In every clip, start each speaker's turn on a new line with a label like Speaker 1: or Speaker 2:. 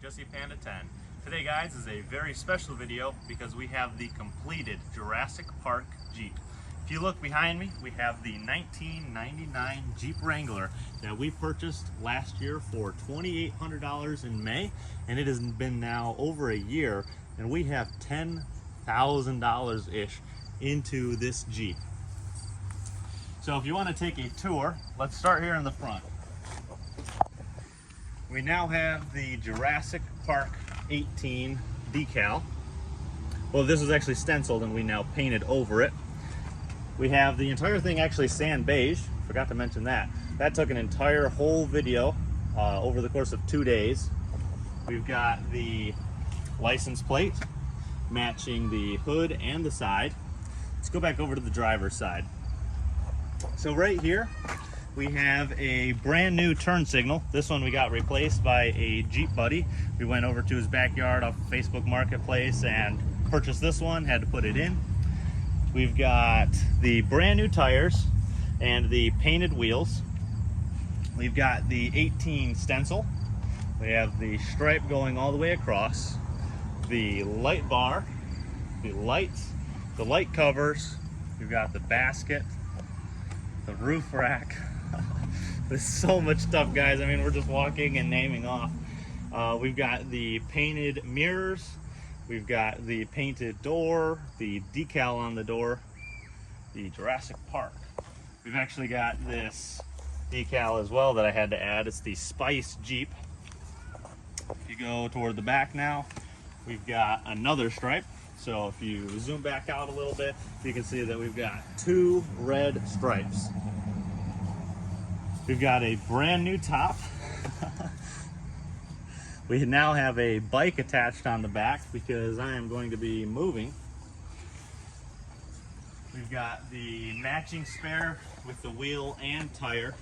Speaker 1: Jesse Panda 10. Today guys is a very special video because we have the completed Jurassic Park Jeep. If you look behind me, we have the 1999 Jeep Wrangler that we purchased last year for $2,800 in May, and it has been now over a year, and we have $10,000-ish into this Jeep. So if you want to take a tour, let's start here in the front. We now have the Jurassic Park 18 decal. Well, this was actually stenciled and we now painted over it. We have the entire thing actually sand beige. Forgot to mention that. That took an entire whole video over the course of 2 days. We've got the license plate matching the hood and the side. Let's go back over to the driver's side. So right here we have a brand new turn signal. This one we got replaced by a Jeep buddy. We went over to his backyard off Facebook Marketplace and purchased this one, had to put it in. We've got the brand new tires and the painted wheels. We've got the 18 stencil. We have the stripe going all the way across, the light bar, the lights, the light covers. We've got the basket, the roof rack. There's so much stuff, guys. I mean, we're just walking and naming off. We've got the painted mirrors. We've got the painted door, the decal on the door, the Jurassic Park. We've actually got this decal as well that I had to add. It's the Spice Jeep. If you go toward the back now, we've got another stripe. So if you zoom back out a little bit, you can see that we've got 2 red stripes. We've got a brand new top. We now have a bike attached on the back because I am going to be moving. We've got the matching spare with the wheel and tire.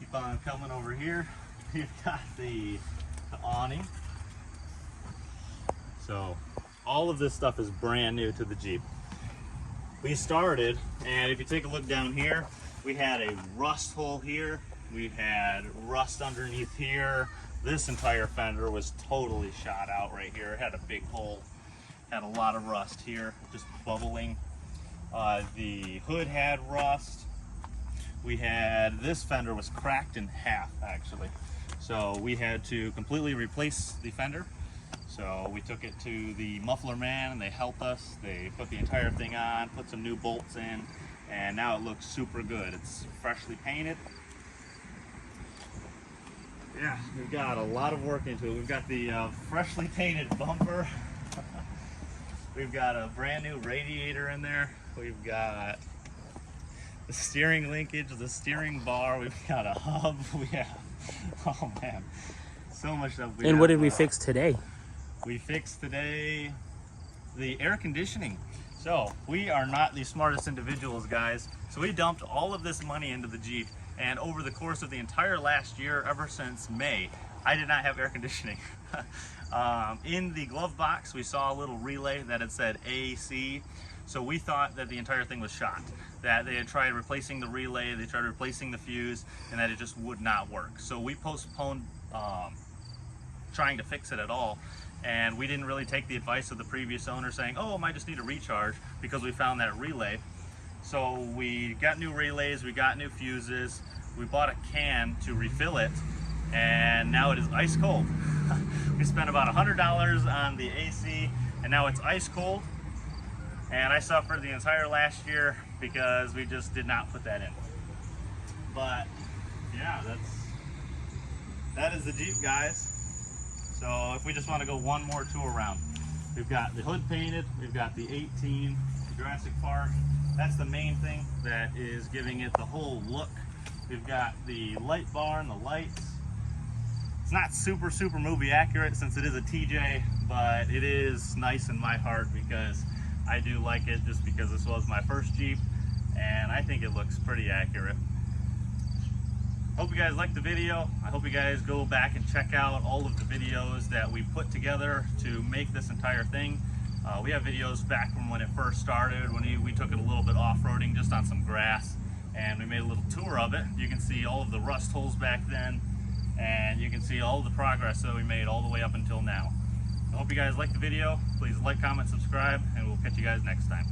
Speaker 1: Keep on coming over here. We've got the awning. So all of this stuff is brand new to the Jeep. We started, and if you take a look down here, we had a rust hole here. We had rust underneath here. This entire fender was totally shot out right here. It had a big hole, had a lot of rust here, just bubbling. The hood had rust. We had, this fender was cracked in half actually. So we had to completely replace the fender. So we took it to the muffler man and they helped us. They put the entire thing on, put some new bolts in, and now it looks super good. It's freshly painted. Yeah, we've got a lot of work into it. We've got the freshly painted bumper. We've got a brand new radiator in there. We've got the steering linkage, the steering bar. We've got a hub. We have, oh man, so much stuff.
Speaker 2: And what did we fix today?
Speaker 1: We fixed today the air conditioning. So we are not the smartest individuals, guys. So we dumped all of this money into the Jeep, and over the course of the entire last year, ever since May, I did not have air conditioning. In the glove box, we saw a little relay that had said AC. So we thought that the entire thing was shot, that they had tried replacing the relay, they tried replacing the fuse, and that it just would not work. So we postponed trying to fix it at all. And we didn't really take the advice of the previous owner saying, oh, it might just need a recharge, because we found that relay. So we got new relays, we got new fuses, we bought a can to refill it, and now it is ice cold. We spent about $100 on the AC, and now it's ice cold. And I suffered the entire last year because we just did not put that in. But yeah, that is the Jeep, guys. So if we just want to go one more tour around, we've got the hood painted, we've got the 18 Jurassic Park. That's the main thing that is giving it the whole look. We've got the light bar and the lights. It's not super movie accurate since it is a TJ, but it is nice in my heart because I do like it, just because this was my first Jeep and I think it looks pretty accurate. Hope you guys liked the video. I hope you guys go back and check out all of the videos that we put together to make this entire thing. We have videos back from when it first started, when we took it a little bit off-roading just on some grass. and we made a little tour of it. You can see all of the rust holes back then, and you can see all of the progress that we made all the way up until now. I hope you guys liked the video. Please like, comment, subscribe, and we'll catch you guys next time.